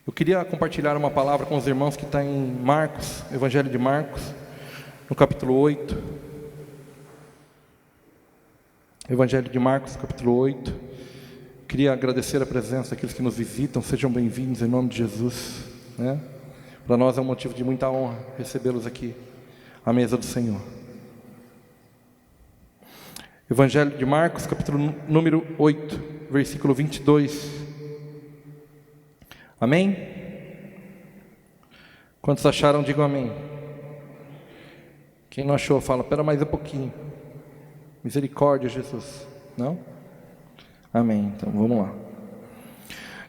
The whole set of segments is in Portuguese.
Eu queria compartilhar uma palavra com os irmãos que está em Marcos, Evangelho de Marcos, no capítulo 8. Evangelho de Marcos, capítulo 8. Queria agradecer a presença daqueles que nos visitam, sejam bem-vindos em nome de Jesus. Para nós é um motivo de muita honra recebê-los aqui à mesa do Senhor. Evangelho de Marcos, capítulo número 8, versículo 22. Amém? Quantos acharam, digam amém. Quem não achou, fala, espera mais um pouquinho. Misericórdia, Jesus. Não? Amém, então vamos lá.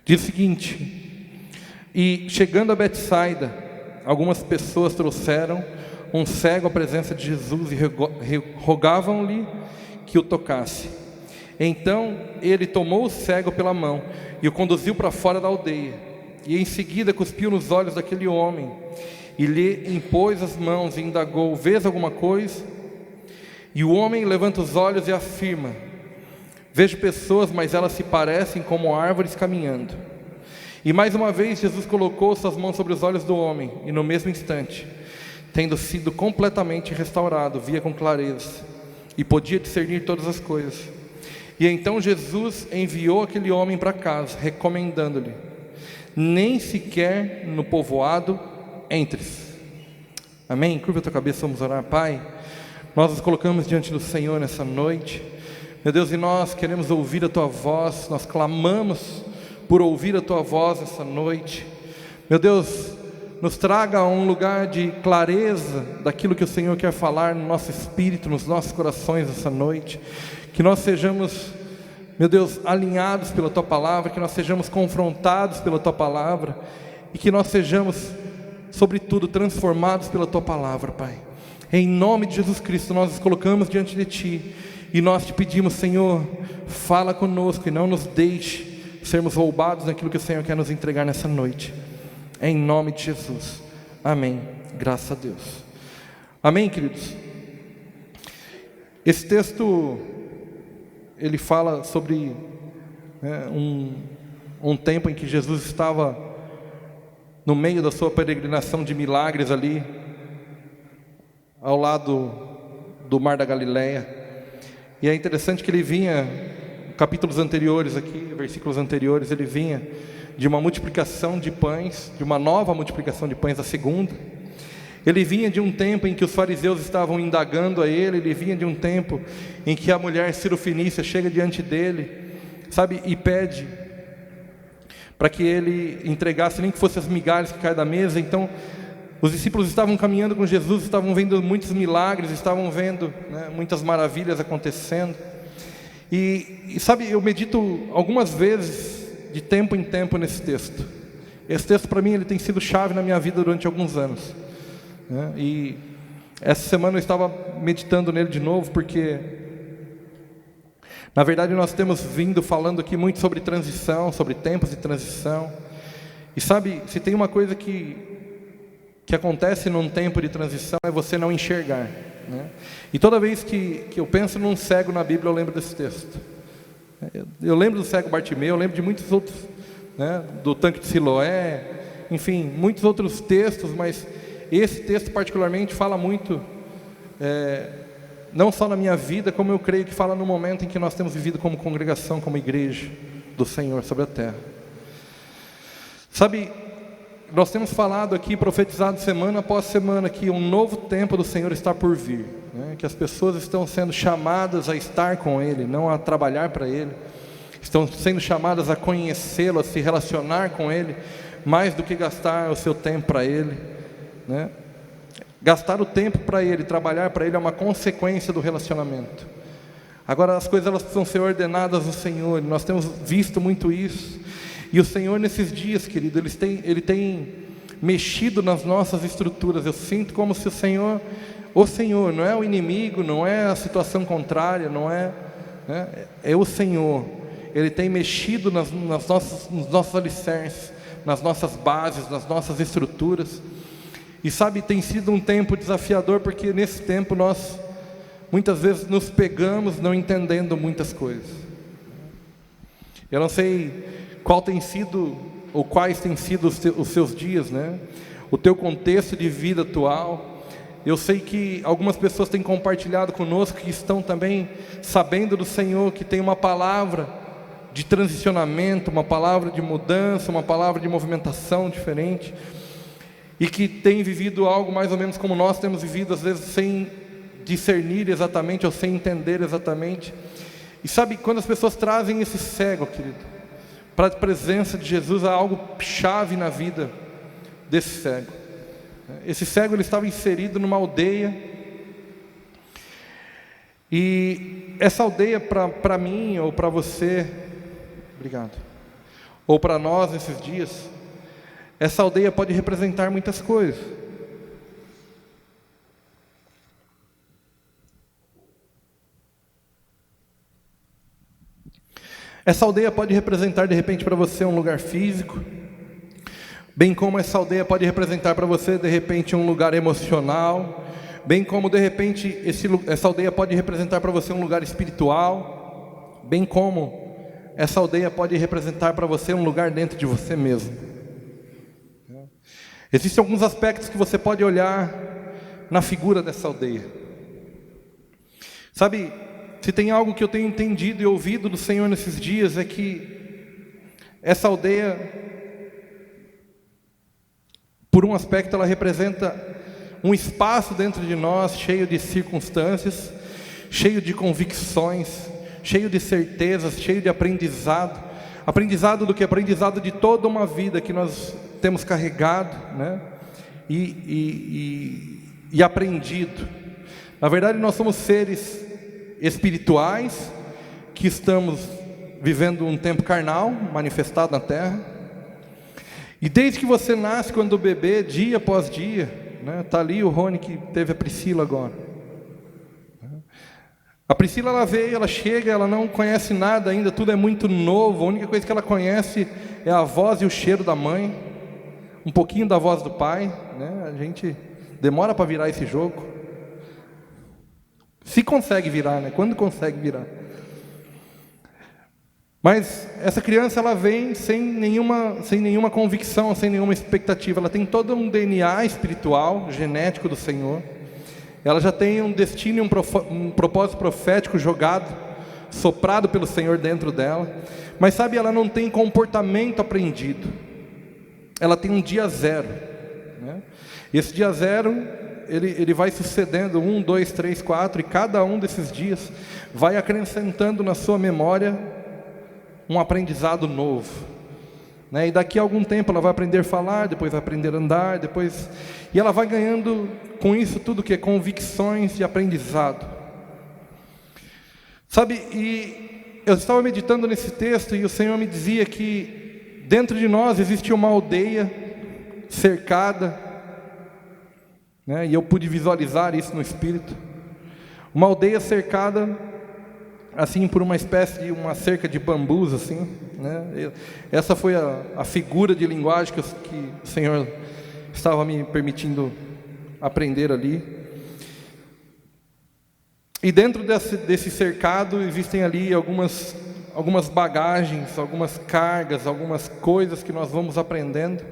Diz o seguinte: e chegando a Betsaida, algumas pessoas trouxeram um cego à presença de Jesus e rogavam-lhe que o tocasse. Então ele tomou o cego pela mão e o conduziu para fora da aldeia. E em seguida cuspiu nos olhos daquele homem e lhe impôs as mãos e indagou: vês alguma coisa? E o homem levanta os olhos e afirma: vejo pessoas, mas elas se parecem como árvores caminhando. E mais uma vez Jesus colocou suas mãos sobre os olhos do homem, e no mesmo instante, tendo sido completamente restaurado, via com clareza e podia discernir todas as coisas. E então Jesus enviou aquele homem para casa, recomendando-lhe: nem sequer no povoado entres. Amém? Curva a tua cabeça, vamos orar. Pai, nós nos colocamos diante do Senhor nessa noite, meu Deus, e nós queremos ouvir a tua voz. Nós clamamos por ouvir a tua voz essa noite. Meu Deus, nos traga a um lugar de clareza daquilo que o Senhor quer falar no nosso espírito, nos nossos corações essa noite. Que nós sejamos, meu Deus, alinhados pela tua palavra, que nós sejamos confrontados pela tua palavra e que nós sejamos, sobretudo, transformados pela tua palavra, Pai. Em nome de Jesus Cristo, nós nos colocamos diante de ti e nós te pedimos, Senhor, fala conosco e não nos deixe sermos roubados naquilo que o Senhor quer nos entregar nessa noite. Em nome de Jesus. Amém. Graças a Deus. Amém, queridos? Esse texto, ele fala sobre um tempo em que Jesus estava no meio da sua peregrinação de milagres ali, ao lado do Mar da Galileia. E é interessante que ele vinha, capítulos anteriores aqui, versículos anteriores, ele vinha de uma multiplicação de pães, de uma nova multiplicação de pães, a segunda. Ele vinha de um tempo em que os fariseus estavam indagando a ele, ele vinha de um tempo em que a mulher cirofenícia chega diante dele, sabe, e pede para que ele entregasse, nem que fosse as migalhas que caem da mesa. Então, os discípulos estavam caminhando com Jesus, estavam vendo muitos milagres, estavam vendo muitas maravilhas acontecendo. E sabe, eu medito algumas vezes, de tempo em tempo, nesse texto. Esse texto para mim ele tem sido chave na minha vida durante alguns anos. E essa semana eu estava meditando nele de novo, porque na verdade nós temos vindo falando aqui muito sobre transição, sobre tempos de transição. E sabe, se tem uma coisa que acontece num tempo de transição, é você não enxergar. E toda vez que eu penso num cego na Bíblia, eu lembro desse texto. Eu lembro do cego Bartimeu, eu lembro de muitos outros, do tanque de Siloé, enfim, muitos outros textos, mas esse texto particularmente fala muito, não só na minha vida, como eu creio que fala no momento em que nós temos vivido como congregação, como igreja do Senhor sobre a terra. Sabe, nós temos falado aqui, profetizado semana após semana, que um novo tempo do Senhor está por vir, que as pessoas estão sendo chamadas a estar com Ele, não a trabalhar para Ele, estão sendo chamadas a conhecê-lo, a se relacionar com Ele, mais do que gastar o seu tempo para Ele. Gastar o tempo para Ele, trabalhar para Ele é uma consequência do relacionamento. Agora as coisas elas precisam ser ordenadas no Senhor, nós temos visto muito isso. E o Senhor nesses dias, querido, Ele tem mexido nas nossas estruturas. Eu sinto como se o Senhor não é o inimigo, não é a situação contrária, não é, é o Senhor. Ele tem mexido nos nossos alicerces, nas nossas bases, nas nossas estruturas. E sabe, tem sido um tempo desafiador, porque nesse tempo nós muitas vezes nos pegamos não entendendo muitas coisas. Eu não sei qual tem sido ou quais têm sido os seus dias, né? O teu contexto de vida atual. Eu sei que algumas pessoas têm compartilhado conosco que estão também sabendo do Senhor, que tem uma palavra de transicionamento, uma palavra de mudança, uma palavra de movimentação diferente, e que tem vivido algo mais ou menos como nós temos vivido, às vezes sem discernir exatamente ou sem entender exatamente. E sabe, quando as pessoas trazem esse cego, querido, para a presença de Jesus, há algo chave na vida desse cego. Esse cego, ele estava inserido numa aldeia, e essa aldeia para mim ou para você, obrigado, ou para nós nesses dias, essa aldeia pode representar muitas coisas. Essa aldeia pode representar de repente para você um lugar físico, bem como essa aldeia pode representar para você de repente um lugar emocional, bem como de repente essa aldeia pode representar para você um lugar espiritual, bem como essa aldeia pode representar para você um lugar dentro de você mesmo. Existem alguns aspectos que você pode olhar na figura dessa aldeia. Sabe, se tem algo que eu tenho entendido e ouvido do Senhor nesses dias, é que essa aldeia, por um aspecto, ela representa um espaço dentro de nós cheio de circunstâncias, cheio de convicções, cheio de certezas, cheio de aprendizado. Aprendizado do que? Aprendizado de toda uma vida que nós temos carregado, né? E aprendido. Na verdade, nós somos seres espirituais que estamos vivendo um tempo carnal manifestado na terra, e desde que você nasce, quando bebê, dia após dia, né, tá ali o Rony que teve a Priscila agora. A Priscila, ela veio, ela chega, ela não conhece nada ainda, tudo é muito novo. A única coisa que ela conhece é a voz e o cheiro da mãe, um pouquinho da voz do pai, né? A gente demora para virar esse jogo. Se consegue virar, né? Quando consegue virar. Mas essa criança, ela vem sem nenhuma convicção, sem nenhuma expectativa. Ela tem todo um DNA espiritual, genético do Senhor. Ela já tem um destino e um propósito profético jogado, soprado pelo Senhor dentro dela. Mas sabe, ela não tem comportamento aprendido. Ela tem um dia zero, né? E esse dia zero, ele vai sucedendo 1, 2, 3, 4, e cada um desses dias vai acrescentando na sua memória um aprendizado novo, né? E daqui a algum tempo ela vai aprender a falar, depois vai aprender a andar, e ela vai ganhando com isso tudo que é convicções de aprendizado. Sabe, e eu estava meditando nesse texto e o Senhor me dizia que dentro de nós existe uma aldeia cercada, né? E eu pude visualizar isso no Espírito. Uma aldeia cercada assim por uma espécie de uma cerca de bambus, assim, né? Essa foi a figura de linguagem que o Senhor estava me permitindo aprender ali. E dentro desse cercado existem ali algumas bagagens, algumas cargas, algumas coisas que nós vamos aprendendo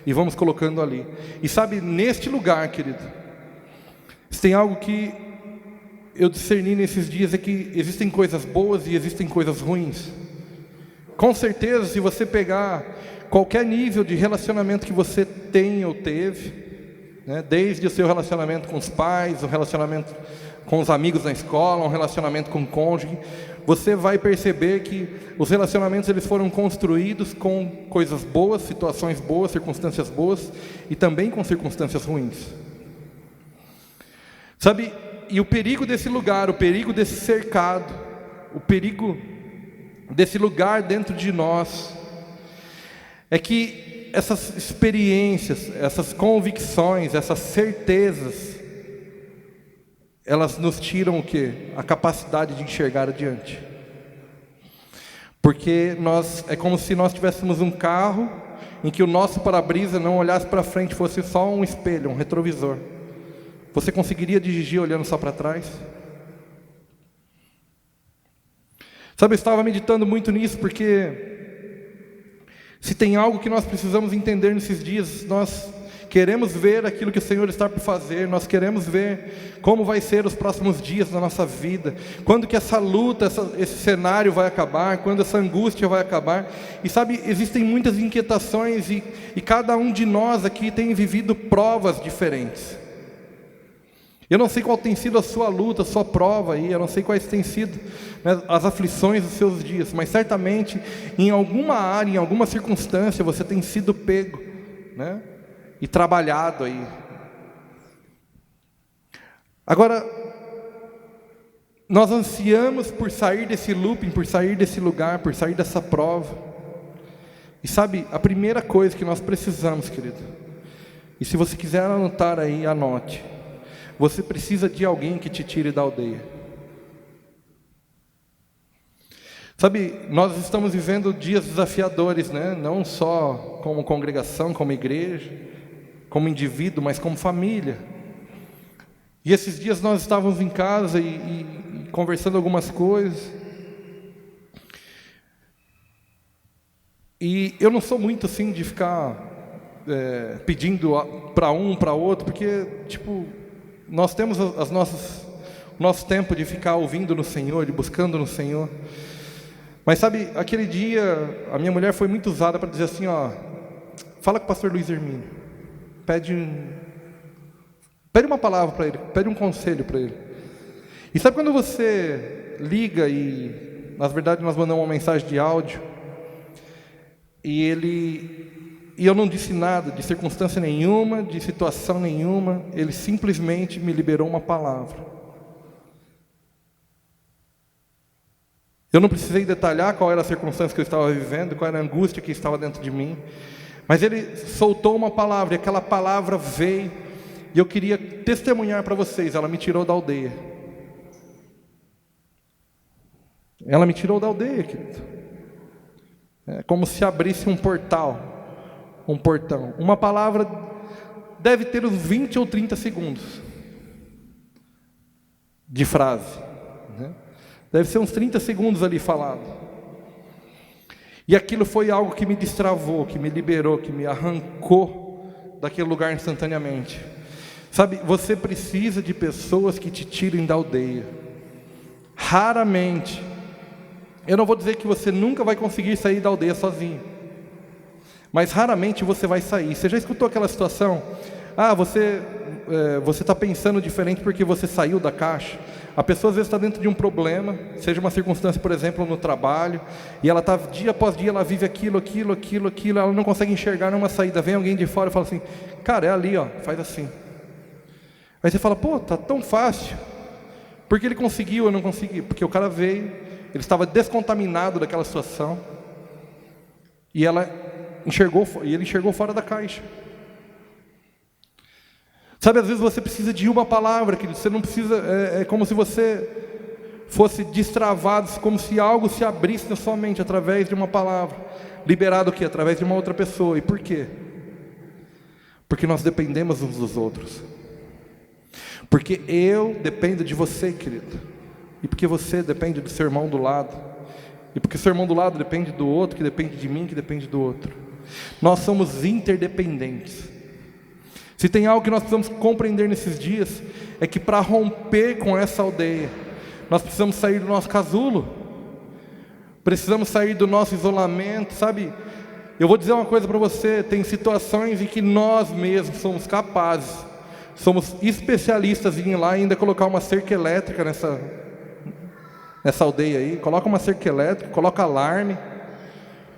e vamos colocando ali. E sabe, neste lugar, querido, se tem algo que eu discerni nesses dias, é que existem coisas boas e existem coisas ruins. Com certeza, se você pegar qualquer nível de relacionamento que você tem ou teve, né, desde o seu relacionamento com os pais, o relacionamento com os amigos na escola, um relacionamento com o cônjuge, você vai perceber que os relacionamentos, eles foram construídos com coisas boas, situações boas, circunstâncias boas, e também com circunstâncias ruins. Sabe, e o perigo desse lugar, o perigo desse cercado, o perigo desse lugar dentro de nós, é que essas experiências, essas convicções, essas certezas, elas nos tiram o quê? A capacidade de enxergar adiante. Porque é como se nós tivéssemos um carro em que o nosso para-brisa não olhasse para frente, fosse só um espelho, um retrovisor. Você conseguiria dirigir olhando só para trás? Sabe, eu estava meditando muito nisso, porque Se tem algo que nós precisamos entender nesses dias, nós queremos ver aquilo que o Senhor está por fazer, nós queremos ver como vai ser os próximos dias da nossa vida, quando que essa luta, esse cenário vai acabar, quando essa angústia vai acabar. E sabe, existem muitas inquietações e cada um de nós aqui tem vivido provas diferentes. Eu não sei qual tem sido a sua luta, a sua prova aí, eu não sei quais têm sido, né, as aflições dos seus dias, mas certamente em alguma área, em alguma circunstância você tem sido pego, né, e trabalhado aí. Agora, nós ansiamos por sair desse looping, por sair desse lugar, por sair dessa prova. E sabe, a primeira coisa que nós precisamos, querido, e se você quiser anotar aí, anote. Você precisa de alguém que te tire da aldeia. Sabe, nós estamos vivendo dias desafiadores, né? Não só como congregação, como igreja, como indivíduo, mas como família. E esses dias nós estávamos em casa e conversando algumas coisas. E eu não sou muito assim de ficar pedindo para um, para outro, porque, tipo, nós temos o nosso tempo de ficar ouvindo no Senhor, de buscando no Senhor. Mas sabe, aquele dia, a minha mulher foi muito usada para dizer assim, ó, fala com o pastor Luiz Hermínio, pede uma palavra para ele, pede um conselho para ele. E sabe quando você liga e, na verdade, nós mandamos uma mensagem de áudio, e eu não disse nada, de circunstância nenhuma, de situação nenhuma, ele simplesmente me liberou uma palavra. Eu não precisei detalhar qual era a circunstância que eu estava vivendo, qual era a angústia que estava dentro de mim, mas ele soltou uma palavra, e aquela palavra veio, e eu queria testemunhar para vocês, ela me tirou da aldeia. Ela me tirou da aldeia, querido. É como se abrisse um portal. Um portão. Uma palavra deve ter uns 20 ou 30 segundos de frase, né? Deve ser uns 30 segundos ali falado. E aquilo foi algo que me destravou, que me liberou, que me arrancou daquele lugar instantaneamente. Sabe, você precisa de pessoas que te tirem da aldeia. Raramente. Eu não vou dizer que você nunca vai conseguir sair da aldeia sozinho, mas raramente você vai sair. Você já escutou aquela situação? Ah, você está pensando diferente porque você saiu da caixa. A pessoa às vezes está dentro de um problema, seja uma circunstância, por exemplo, no trabalho, e ela está dia após dia, ela vive aquilo, ela não consegue enxergar nenhuma saída. Vem alguém de fora e fala assim, cara, é ali, ó, faz assim. Aí você fala, pô, tá tão fácil. Porque ele conseguiu, eu não consegui. Porque o cara veio, ele estava descontaminado daquela situação, e ele enxergou fora da caixa. Sabe, às vezes você precisa de uma palavra, que você não precisa, é como se você fosse destravado, como se algo se abrisse na sua mente através de uma palavra. Liberado o quê? Através de uma outra pessoa. E por quê? Porque nós dependemos uns dos outros. Porque eu dependo de você, querido. E porque você depende do seu irmão do lado. E porque o seu irmão do lado depende do outro, que depende de mim, que depende do outro. Nós somos interdependentes. Se tem algo que nós precisamos compreender nesses dias, é que para romper com essa aldeia, nós precisamos sair do nosso casulo, precisamos sair do nosso isolamento, sabe? Eu vou dizer uma coisa para você, tem situações em que nós mesmos somos capazes, somos especialistas em ir lá e ainda colocar uma cerca elétrica nessa aldeia aí, coloca uma cerca elétrica, coloca alarme,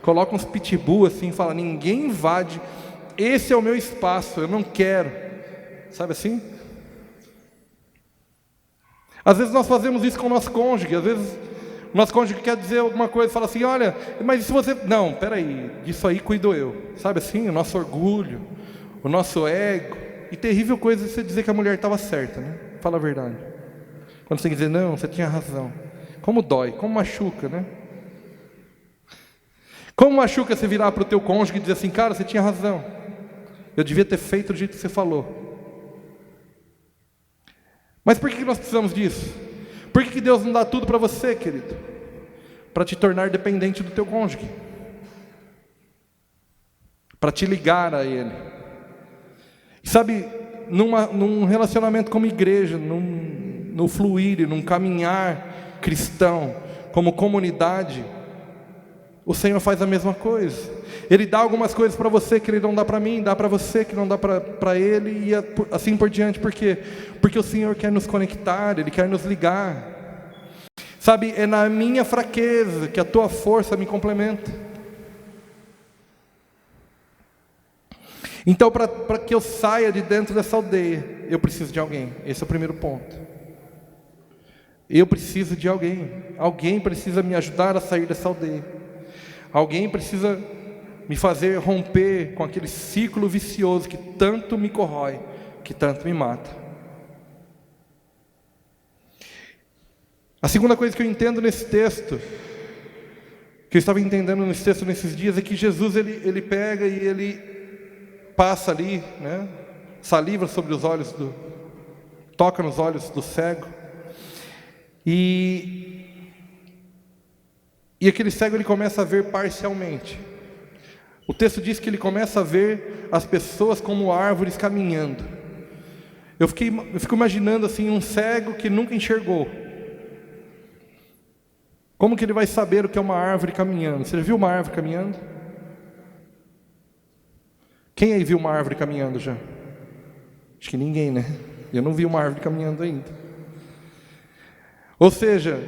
coloca uns pitbull assim, fala, ninguém invade, esse é o meu espaço, eu não quero, sabe assim? Às vezes nós fazemos isso com o nosso cônjuge, às vezes o nosso cônjuge quer dizer alguma coisa, fala assim, olha, mas e se você... Não, peraí, disso aí cuido eu, sabe assim? O nosso orgulho, o nosso ego, e terrível coisa é você dizer que a mulher estava certa, né? Fala a verdade. Quando você tem que dizer, não, você tinha razão. Como dói, como machuca, né? Como machuca você virar para o teu cônjuge e dizer assim, cara, você tinha razão. Eu devia ter feito do jeito que você falou. Mas por que nós precisamos disso? Por que Deus não dá tudo para você, querido? Para te tornar dependente do teu cônjuge. para te ligar a Ele. Sabe, num relacionamento como igreja, no fluir, num caminhar cristão, como comunidade, o Senhor faz a mesma coisa. Ele dá algumas coisas para você que Ele não dá para mim, dá para você que não dá para Ele, e assim por diante. Por quê? Porque o Senhor quer nos conectar, Ele quer nos ligar. Sabe, é na minha fraqueza que a tua força me complementa. Então, para que eu saia de dentro dessa aldeia, eu preciso de alguém. Esse é o primeiro ponto. Eu preciso de alguém. Alguém precisa me ajudar a sair dessa aldeia. Alguém precisa me fazer romper com aquele ciclo vicioso que tanto me corrói, que tanto me mata. A segunda coisa que eu entendo nesse texto, que eu estava entendendo nesse texto nesses dias, é que Jesus ele pega e ele passa ali, né, saliva sobre os olhos toca nos olhos do cego, e aquele cego ele começa a ver parcialmente. O texto diz que ele começa a ver as pessoas como árvores caminhando. Eu fico imaginando assim, um cego que nunca enxergou. Como que ele vai saber o que é uma árvore caminhando? Você já viu uma árvore caminhando? Quem aí viu uma árvore caminhando já? Acho que ninguém, né? Eu não vi uma árvore caminhando ainda. Ou seja,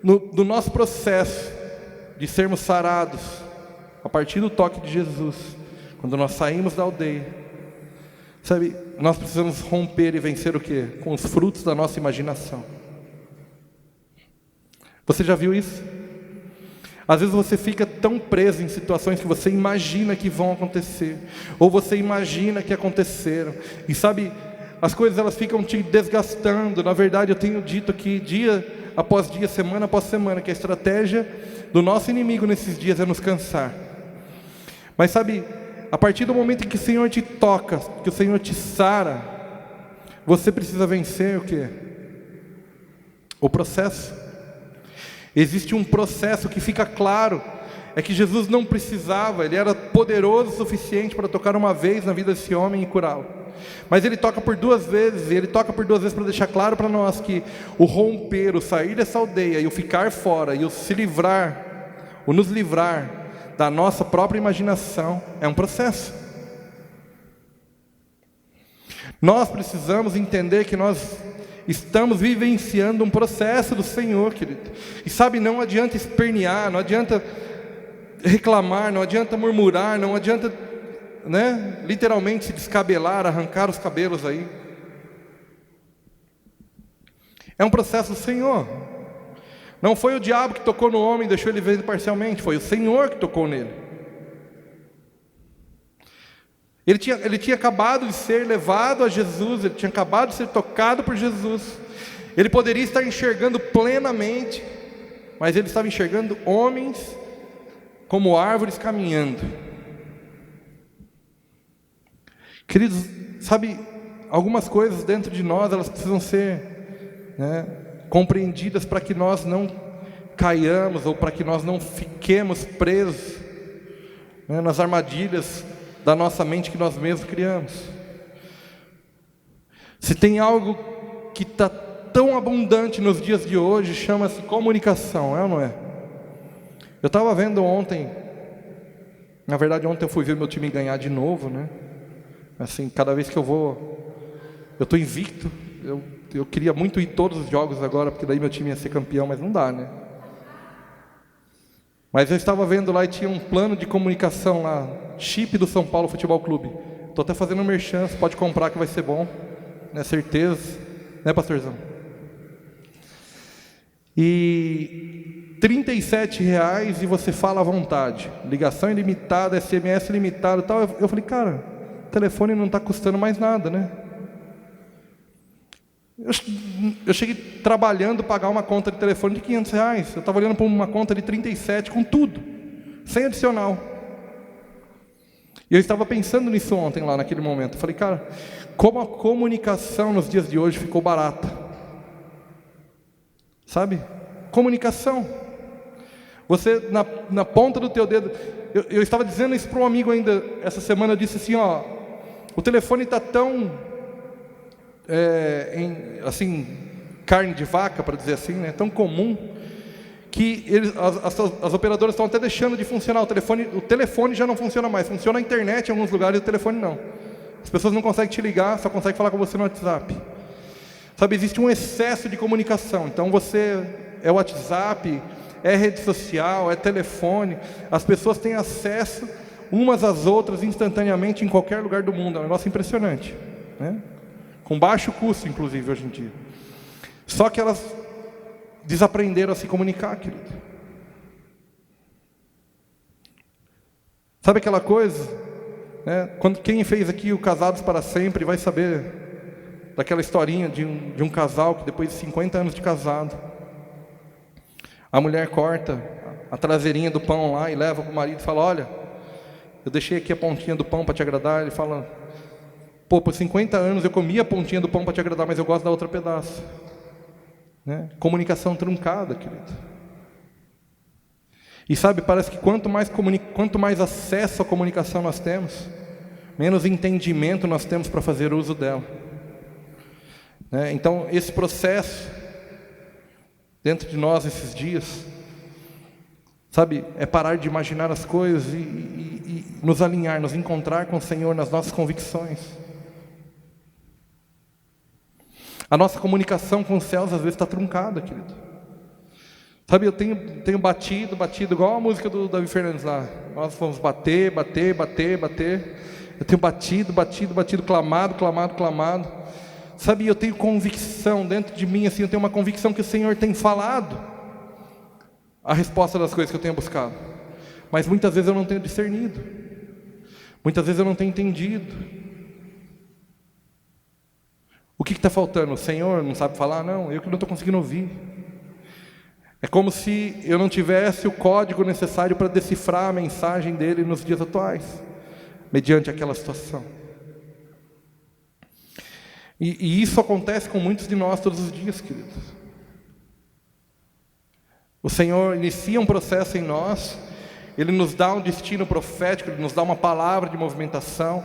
no nosso processo de sermos sarados, a partir do toque de Jesus, quando nós saímos da aldeia, sabe, nós precisamos romper e vencer o quê? Com os frutos da nossa imaginação. Você já viu isso? Às vezes você fica tão preso em situações que você imagina que vão acontecer, ou você imagina que aconteceram, e sabe, as coisas elas ficam te desgastando. Na verdade, eu tenho dito que dia após dia, semana após semana, que a estratégia do nosso inimigo nesses dias é nos cansar. Mas sabe, a partir do momento em que o Senhor te toca, que o Senhor te sara, você precisa vencer o quê? O processo. Existe um processo que fica claro, é que Jesus não precisava, Ele era poderoso o suficiente para tocar uma vez na vida desse homem e curá-lo. Mas Ele toca por duas vezes, e Ele toca por duas vezes para deixar claro para nós que o romper, o sair dessa aldeia, e o ficar fora, e o se livrar, o nos livrar da nossa própria imaginação, é um processo. Nós precisamos entender que nós estamos vivenciando um processo do Senhor, querido. E sabe, não adianta espernear, não adianta reclamar, não adianta murmurar, não adianta, né, literalmente se descabelar, arrancar os cabelos aí. É um processo do Senhor. Não foi o diabo que tocou no homem e deixou ele ver parcialmente, foi o Senhor que tocou nele. Ele tinha acabado de ser levado a Jesus, ele tinha acabado de ser tocado por Jesus. Ele poderia estar enxergando plenamente, mas ele estava enxergando homens como árvores caminhando. Queridos, sabe, algumas coisas dentro de nós, elas precisam ser, né, compreendidas para que nós não caiamos, ou para que nós não fiquemos presos, né, nas armadilhas da nossa mente que nós mesmos criamos. Se tem algo que está tão abundante nos dias de hoje, chama-se comunicação, é ou não é? Eu estava vendo ontem, na verdade ontem eu fui ver meu time ganhar de novo, né? Assim, cada vez que eu vou, eu estou invicto. Eu queria muito ir todos os jogos agora, porque daí meu time ia ser campeão, mas não dá, né? Mas eu estava vendo lá e tinha um plano de comunicação lá, chip do São Paulo Futebol Clube. Estou até fazendo um merchan, você pode comprar que vai ser bom, né? Certeza, né, pastorzão? E R$37 e você fala à vontade, ligação ilimitada, SMS ilimitado e tal. Eu falei, cara, o telefone não está custando mais nada, né? Eu cheguei trabalhando, pagar uma conta de telefone de R$500. Eu estava olhando para uma conta de 37 com tudo, sem adicional. E eu estava pensando nisso ontem lá naquele momento. Eu falei, cara, como a comunicação nos dias de hoje ficou barata. Sabe? Comunicação. Você na ponta do teu dedo. Eu estava dizendo isso para um amigo ainda essa semana. Eu disse assim, ó, o telefone está tão, assim, carne de vaca, para dizer assim, né, tão comum, que as operadoras estão até deixando de funcionar. O telefone já não funciona mais, funciona a internet em alguns lugares e o telefone não. As pessoas não conseguem te ligar, só conseguem falar com você no WhatsApp. Sabe, existe um excesso de comunicação. Então você é WhatsApp, é rede social, é telefone. As pessoas têm acesso umas às outras instantaneamente em qualquer lugar do mundo. É um negócio impressionante, né? Com baixo custo, inclusive, hoje em dia. Só que elas desaprenderam a se comunicar, querido. Sabe aquela coisa, né? Quem fez aqui o Casados para Sempre vai saber daquela historinha de um casal que depois de 50 anos de casado, a mulher corta a traseirinha do pão lá e leva para o marido e fala: olha, eu deixei aqui a pontinha do pão para te agradar. Ele fala: pô, por 50 anos eu comi a pontinha do pão para te agradar, mas eu gosto da outra pedaço, né? Comunicação truncada, querido. E sabe, parece que quanto mais acesso à comunicação nós temos, menos entendimento nós temos para fazer uso dela, né? Então esse processo dentro de nós esses dias, sabe, é parar de imaginar as coisas e nos alinhar, nos encontrar com o Senhor nas nossas convicções. A nossa comunicação com os céus às vezes está truncada, querido. Sabe, eu tenho batido, igual a música do Davi Fernandes lá. Nós vamos bater. Eu tenho batido, clamado. Sabe, eu tenho convicção dentro de mim, assim, eu tenho uma convicção que o Senhor tem falado a resposta das coisas que eu tenho buscado. Mas muitas vezes eu não tenho discernido. Muitas vezes eu não tenho entendido. O que está faltando? O Senhor não sabe falar? Não, eu que não estou conseguindo ouvir. É como se eu não tivesse o código necessário para decifrar a mensagem dele nos dias atuais, mediante aquela situação. E isso acontece com muitos de nós todos os dias, queridos. O Senhor inicia um processo em nós, Ele nos dá um destino profético, Ele nos dá uma palavra de movimentação.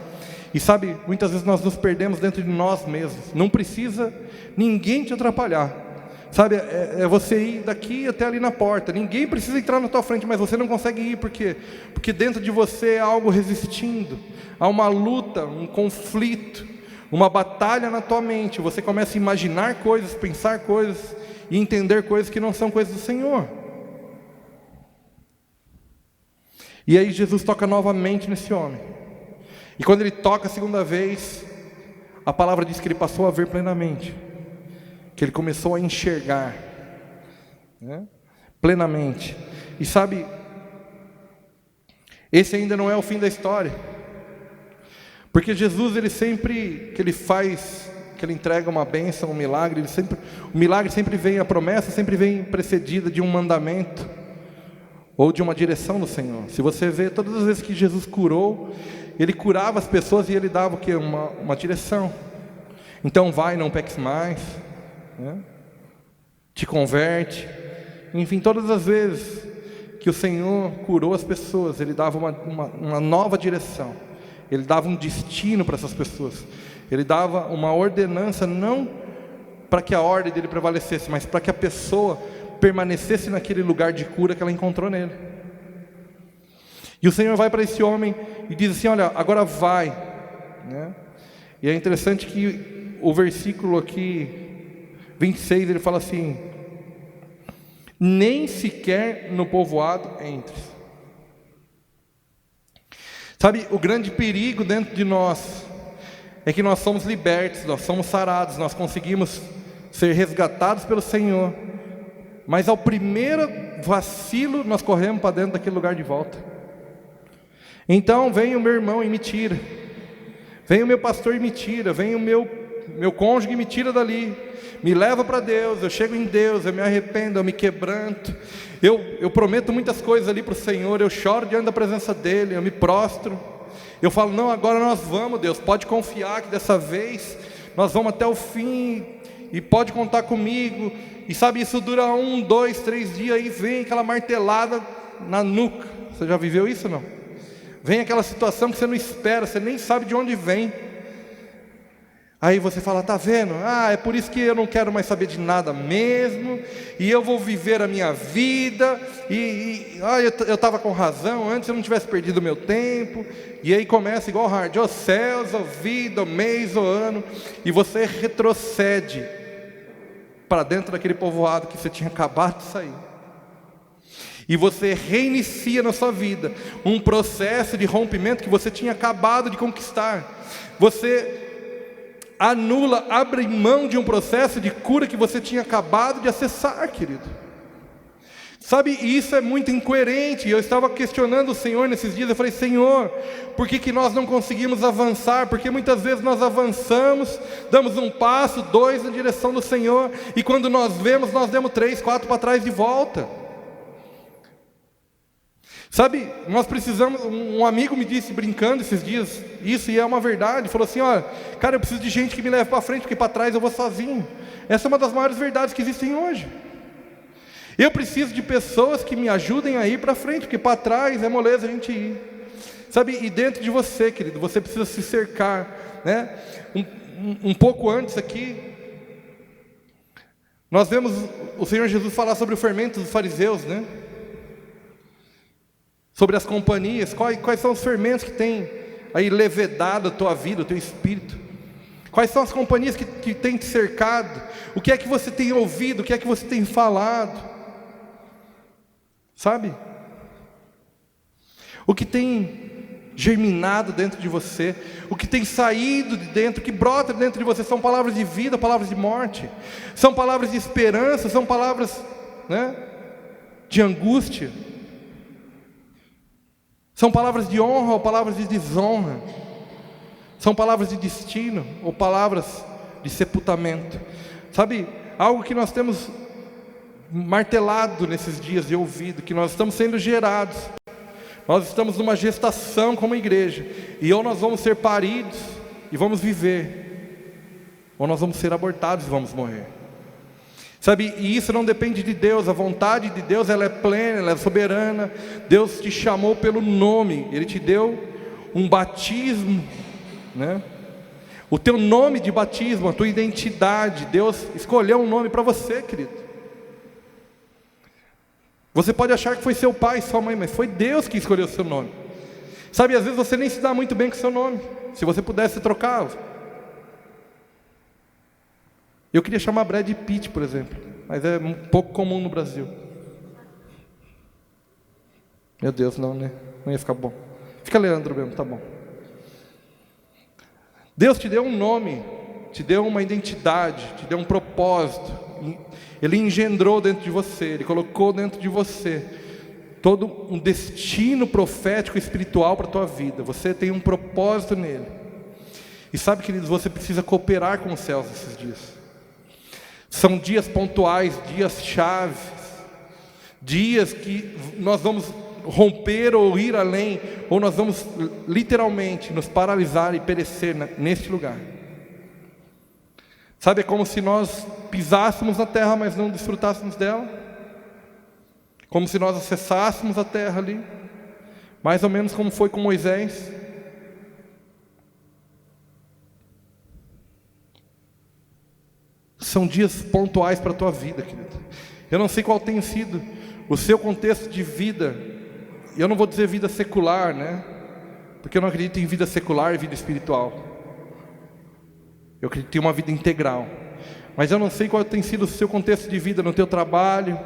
E sabe, muitas vezes nós nos perdemos dentro de nós mesmos. Não precisa ninguém te atrapalhar. Sabe, é você ir daqui até ali na porta. Ninguém precisa entrar na tua frente, mas você não consegue ir. Por quê? Porque dentro de você há algo resistindo. Há uma luta, um conflito, uma batalha na tua mente. Você começa a imaginar coisas, pensar coisas e entender coisas que não são coisas do Senhor. E aí Jesus toca novamente nesse homem. E quando ele toca a segunda vez, a palavra diz que ele passou a ver plenamente, que ele começou a enxergar, né, plenamente. E sabe, esse ainda não é o fim da história, porque Jesus, ele sempre que ele faz, que ele entrega uma bênção, um milagre, o milagre sempre vem, a promessa sempre vem precedida de um mandamento ou de uma direção do Senhor. Se você vê, todas as vezes que Jesus curou, ele curava as pessoas e ele dava o quê? Uma direção. Então vai, não peques mais, né? Te converte. Enfim, todas as vezes que o Senhor curou as pessoas, Ele dava uma nova direção. Ele dava um destino para essas pessoas. Ele dava uma ordenança, não para que a ordem dele prevalecesse, mas para que a pessoa permanecesse naquele lugar de cura que ela encontrou nele. E o Senhor vai para esse homem e diz assim: olha, agora vai, né? E é interessante que o versículo aqui 26, ele fala assim: nem sequer no povoado entres. Sabe, o grande perigo dentro de nós é que nós somos libertos, nós somos sarados, nós conseguimos ser resgatados pelo Senhor, mas ao primeiro vacilo nós corremos para dentro daquele lugar de volta. Então vem o meu irmão e me tira, vem o meu pastor e me tira, vem o meu cônjuge e me tira dali, me leva para Deus. Eu chego em Deus, eu me arrependo, eu me quebranto, eu prometo muitas coisas ali para o Senhor, eu choro diante da presença dEle, eu me prostro, eu falo: não, agora nós vamos, Deus, pode confiar que dessa vez nós vamos até o fim, e pode contar comigo. E sabe, isso dura 1, 2, 3 dias, aí vem aquela martelada na nuca. Você já viveu isso, não? Vem aquela situação que você não espera, você nem sabe de onde vem. Aí você fala, tá vendo? É por isso que eu não quero mais saber de nada mesmo, e eu vou viver a minha vida, eu estava com razão, antes eu não tivesse perdido o meu tempo. E aí começa igual hard, ó céus, ó vida, ó mês, ó ano, e você retrocede para dentro daquele povoado que você tinha acabado de sair. E você reinicia na sua vida um processo de rompimento que você tinha acabado de conquistar. Você anula, abre mão de um processo de cura que você tinha acabado de acessar, querido. Sabe, isso é muito incoerente. Eu estava questionando o Senhor nesses dias. Eu falei, Senhor, por que nós não conseguimos avançar? Porque muitas vezes nós avançamos, damos um passo, 2 na direção do Senhor, e quando nós vemos, nós demos 3, 4 para trás de volta. Sabe, nós precisamos, um amigo me disse brincando esses dias, isso, e é uma verdade, falou assim, olha, cara, eu preciso de gente que me leve para frente, porque para trás eu vou sozinho. Essa é uma das maiores verdades que existem hoje. Eu preciso de pessoas que me ajudem a ir para frente, porque para trás é moleza a gente ir. Sabe, e dentro de você, querido, você precisa se cercar, né? Um pouco antes aqui, nós vemos o Senhor Jesus falar sobre o fermento dos fariseus, né? Sobre as companhias, quais são os fermentos que tem aí levedado a tua vida, o teu espírito? Quais são as companhias que têm te cercado? O que é que você tem ouvido? O que é que você tem falado? Sabe? O que tem germinado dentro de você, o que tem saído de dentro, o que brota dentro de você, são palavras de vida, palavras de morte, são palavras de esperança, são palavras, né, de angústia. São palavras de honra ou palavras de desonra? São palavras de destino ou palavras de sepultamento? Sabe, algo que nós temos martelado nesses dias de ouvido, que nós estamos sendo gerados. Nós estamos numa gestação como igreja, e ou nós vamos ser paridos e vamos viver, ou nós vamos ser abortados e vamos morrer. Sabe, e isso não depende de Deus. A vontade de Deus, ela é plena, ela é soberana. Deus te chamou pelo nome, Ele te deu um batismo, né? O teu nome de batismo, a tua identidade. Deus escolheu um nome para você, querido. Você pode achar que foi seu pai, sua mãe, mas foi Deus que escolheu o seu nome. Sabe, às vezes você nem se dá muito bem com o seu nome. Se você pudesse, trocava. Eu queria chamar Brad Pitt, por exemplo, mas é um pouco comum no Brasil. Meu Deus, não, né? Não ia ficar bom. Fica Leandro mesmo, tá bom. Deus te deu um nome, te deu uma identidade, te deu um propósito. Ele engendrou dentro de você, Ele colocou dentro de você todo um destino profético e espiritual para a tua vida. Você tem um propósito nele. E sabe, queridos, você precisa cooperar com os céus nesses dias. São dias pontuais, dias chaves, dias que nós vamos romper ou ir além, ou nós vamos literalmente nos paralisar e perecer neste lugar. Sabe, é como se nós pisássemos na terra, mas não desfrutássemos dela. Como se nós acessássemos a terra ali, mais ou menos como foi com Moisés. São dias pontuais para a tua vida, querido. Eu não sei qual tem sido o seu contexto de vida. Eu não vou dizer vida secular, né? Porque eu não acredito em vida secular e vida espiritual. Eu acredito em uma vida integral. Mas eu não sei qual tem sido o seu contexto de vida no teu trabalho,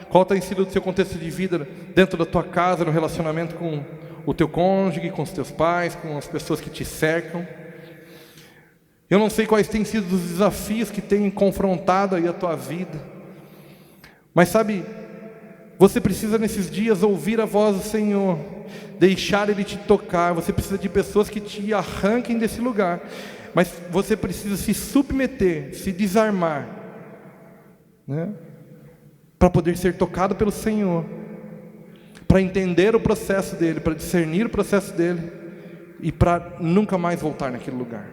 qual tem sido o seu contexto de vida dentro da tua casa, no relacionamento com o teu cônjuge, com os teus pais, com as pessoas que te cercam. Eu não sei quais têm sido os desafios que têm confrontado aí a tua vida. Mas sabe, você precisa nesses dias ouvir a voz do Senhor, deixar Ele te tocar. Você precisa de pessoas que te arranquem desse lugar. Mas você precisa se submeter, se desarmar, né? Para poder ser tocado pelo Senhor, para entender o processo dEle, para discernir o processo dEle, e para nunca mais voltar naquele lugar.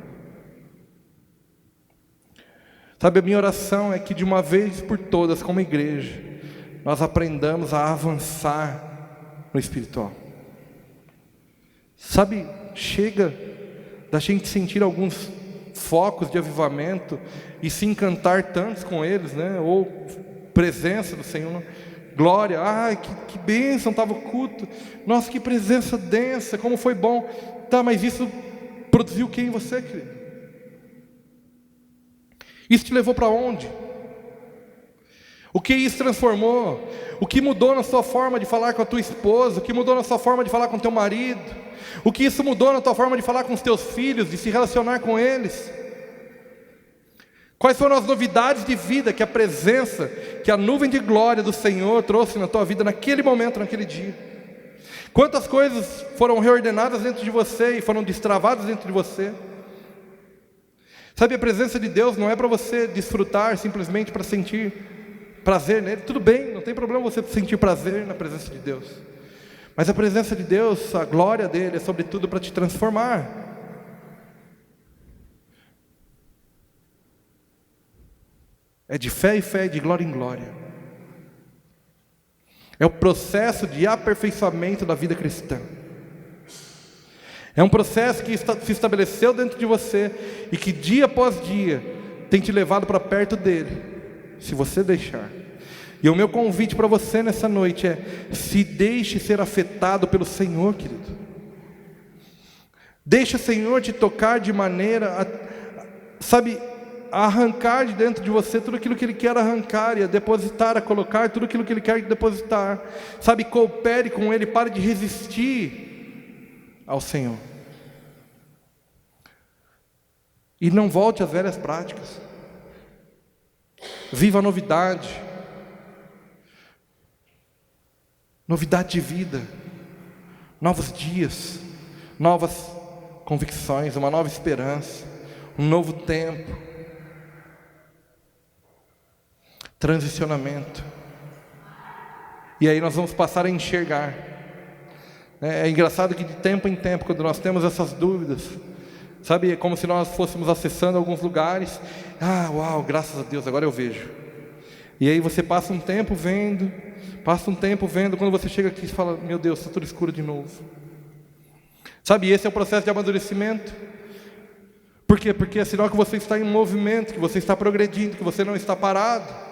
Sabe, a minha oração é que de uma vez por todas, como igreja, nós aprendamos a avançar no espiritual. Sabe, chega da gente sentir alguns focos de avivamento e se encantar tantos com eles, né? Ou presença do Senhor, glória, que bênção, estava o culto, nossa, que presença densa, como foi bom. Tá, mas isso produziu o que em você, querido? Isso te levou para onde? O que isso transformou? O que mudou na sua forma de falar com a tua esposa? O que mudou na sua forma de falar com o teu marido? O que isso mudou na tua forma de falar com os teus filhos, de se relacionar com eles? Quais foram as novidades de vida que a presença, que a nuvem de glória do Senhor trouxe na tua vida naquele momento, naquele dia? Quantas coisas foram reordenadas dentro de você e foram destravadas dentro de você? Sabe, a presença de Deus não é para você desfrutar simplesmente para sentir prazer nele. Tudo bem, não tem problema você sentir prazer na presença de Deus. Mas a presença de Deus, a glória dele é sobretudo para te transformar. É de fé em fé, de glória em glória. É o processo de aperfeiçoamento da vida cristã. É um processo que se estabeleceu dentro de você e que dia após dia tem te levado para perto dele, se você deixar. E o meu convite para você nessa noite é: se deixe ser afetado pelo Senhor, querido. Deixa o Senhor te tocar de maneira a arrancar de dentro de você tudo aquilo que Ele quer arrancar, e a depositar, a colocar tudo aquilo que Ele quer depositar. Sabe, coopere com Ele, pare de resistir ao Senhor. E não volte às velhas práticas. Viva a novidade. Novidade de vida. Novos dias. Novas convicções, uma nova esperança. Um novo tempo. Transicionamento. E aí nós vamos passar a enxergar. É engraçado que de tempo em tempo, quando nós temos essas dúvidas, sabe, é como se nós fôssemos acessando alguns lugares. Uau, graças a Deus, agora eu vejo. E aí você passa um tempo vendo, quando você chega aqui e fala: meu Deus, está tudo escuro de novo. Sabe, esse é o processo de amadurecimento. Por quê? Porque é sinal que você está em movimento, que você está progredindo, que você não está parado.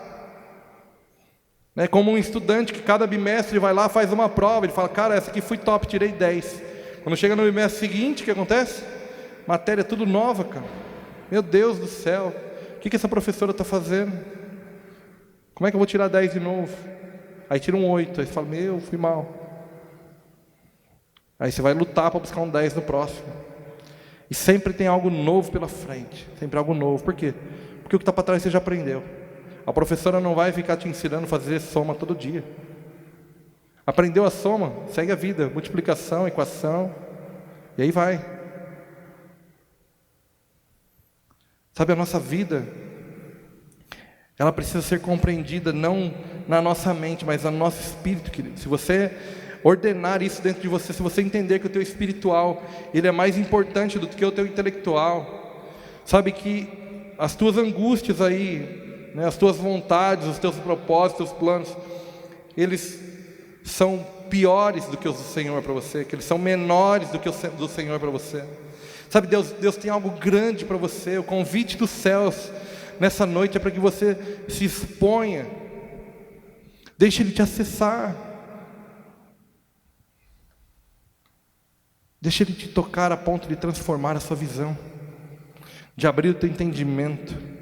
É como um estudante que cada bimestre vai lá, faz uma prova, ele fala: cara, essa aqui fui top, tirei 10. Quando chega no bimestre seguinte, o que acontece? Matéria tudo nova, cara. Meu Deus do céu, o que essa professora está fazendo? Como é que eu vou tirar 10 de novo? Aí tira um 8, aí você fala: meu, fui mal. Aí você vai lutar para buscar um 10 no próximo. E sempre tem algo novo pela frente, sempre algo novo. Por quê? Porque o que está para trás você já aprendeu. A professora não vai ficar te ensinando a fazer soma todo dia. Aprendeu a soma, segue a vida, multiplicação, equação, e aí vai. Sabe, a nossa vida, ela precisa ser compreendida não na nossa mente, mas no nosso espírito, querido. Se você ordenar isso dentro de você, se você entender que o teu espiritual, ele é mais importante do que o teu intelectual, sabe, que as tuas angústias aí, né, as tuas vontades, os teus propósitos, os teus planos, eles são piores do que os do Senhor para você, que eles são menores do que os do Senhor para você. Sabe, Deus tem algo grande para você. O convite dos céus nessa noite é para que você se exponha. Deixe Ele te acessar. Deixe Ele te tocar a ponto de transformar a sua visão, de abrir o teu entendimento.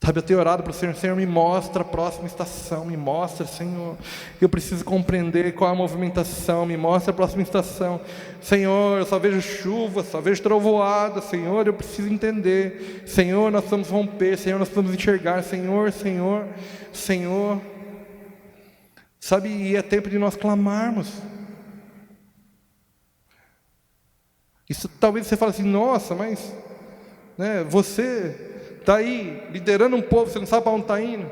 Sabe, eu tenho orado para o Senhor: Senhor, me mostra a próxima estação, me mostra, Senhor, eu preciso compreender qual é a movimentação, me mostra a próxima estação. Senhor, eu só vejo chuva, só vejo trovoada, Senhor, eu preciso entender. Senhor, nós precisamos romper, Senhor, nós precisamos enxergar, Senhor, Senhor, Senhor. Sabe, e é tempo de nós clamarmos. Isso talvez você fale assim: nossa, mas né, você está aí liderando um povo, você não sabe para onde está indo.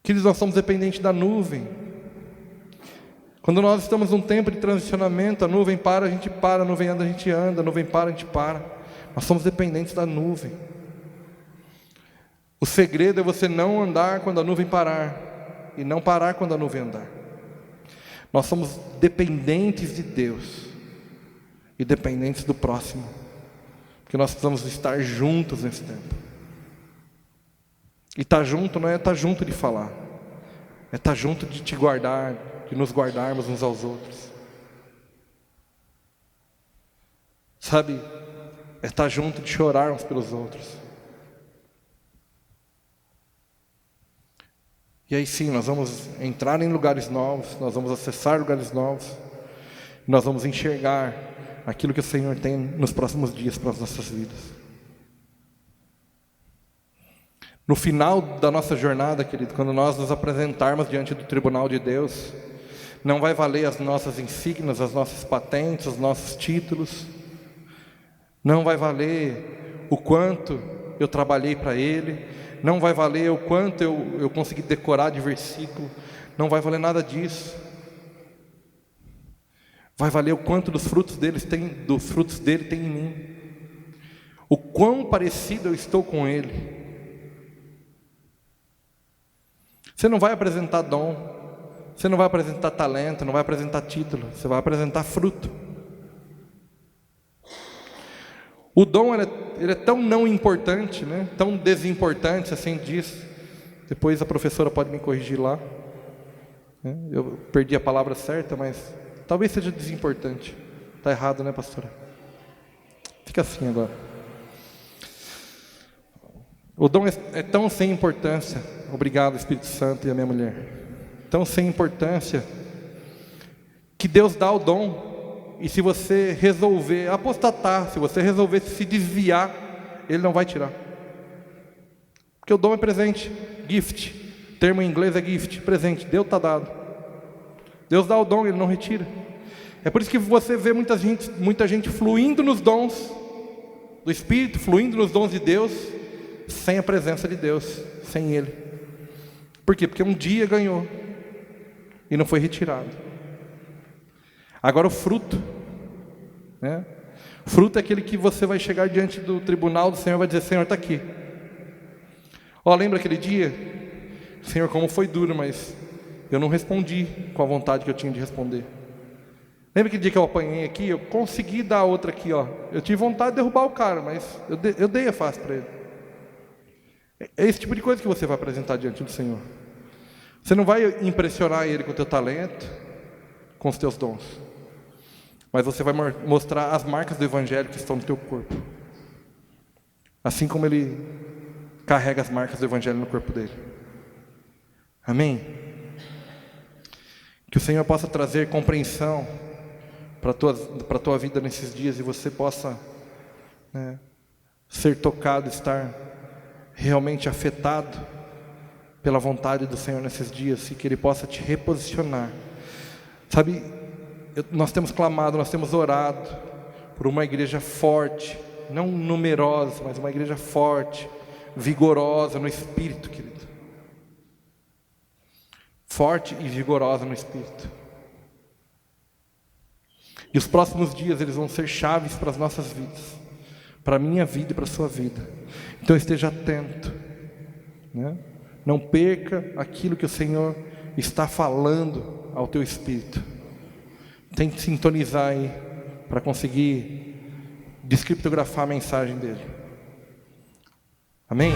Queridos, nós somos dependentes da nuvem. Quando nós estamos num tempo de transicionamento, a nuvem para, a gente para, a nuvem anda, a gente anda, a nuvem para, a gente para. Nós somos dependentes da nuvem. O segredo é você não andar quando a nuvem parar, e não parar quando a nuvem andar. Nós somos dependentes de Deus e dependentes do próximo, porque nós precisamos estar juntos nesse tempo. E estar junto não é estar junto de falar, é estar junto de te guardar, de nos guardarmos uns aos outros. Sabe, é estar junto de chorar uns pelos outros. E aí sim, nós vamos entrar em lugares novos, nós vamos acessar lugares novos, nós vamos enxergar aquilo que o Senhor tem nos próximos dias para as nossas vidas. No final da nossa jornada, querido, quando nós nos apresentarmos diante do tribunal de Deus, não vai valer as nossas insígnias, as nossas patentes, os nossos títulos, não vai valer o quanto eu trabalhei para Ele, não vai valer o quanto eu consegui decorar de versículo, não vai valer nada disso. Vai valer o quanto dos frutos dele tem em mim, o quão parecido eu estou com Ele. Você não vai apresentar dom, você não vai apresentar talento, não vai apresentar título, você vai apresentar fruto. O dom ele é tão não importante, né? Tão desimportante assim disso. Depois a professora pode me corrigir lá, né? Eu perdi a palavra certa, mas talvez seja desimportante. Está errado, né, pastora? Fica assim agora. O dom é tão sem importância. Obrigado, Espírito Santo e a minha mulher. Tão sem importância que Deus dá o dom. E se você resolver apostatar, se você resolver se desviar, Ele não vai tirar. Porque o dom é presente, gift. O termo em inglês é gift, presente. Deus está dado. Deus dá o dom, Ele não retira. É por isso que você vê muita gente fluindo nos dons do Espírito, fluindo nos dons de Deus, sem a presença de Deus, sem Ele. Por quê? Porque um dia ganhou e não foi retirado. Agora o fruto, né? O fruto é aquele que você vai chegar diante do tribunal do Senhor e vai dizer: Senhor, está aqui. Ó, lembra aquele dia? Senhor, como foi duro, mas eu não respondi com a vontade que eu tinha de responder. Lembra aquele dia que eu apanhei aqui? Eu consegui dar outra aqui, ó. Eu tive vontade de derrubar o cara, mas eu dei a face para ele. É esse tipo de coisa que você vai apresentar diante do Senhor. Você não vai impressionar Ele com o teu talento, com os teus dons, mas você vai mostrar as marcas do Evangelho que estão no teu corpo, assim como Ele carrega as marcas do Evangelho no corpo dele. Amém? Que o Senhor possa trazer compreensão para a tua vida nesses dias, e você possa, né, ser tocado, estar realmente afetado pela vontade do Senhor nesses dias, e que Ele possa te reposicionar. Sabe, nós temos clamado, nós temos orado por uma igreja forte, não numerosa, mas uma igreja forte, vigorosa no Espírito, querido. Forte e vigorosa no Espírito. E os próximos dias eles vão ser chaves para as nossas vidas, para a minha vida e para a sua vida. Então esteja atento, né? Não perca aquilo que o Senhor está falando ao teu espírito. Tente sintonizar aí para conseguir descriptografar a mensagem dele. Amém?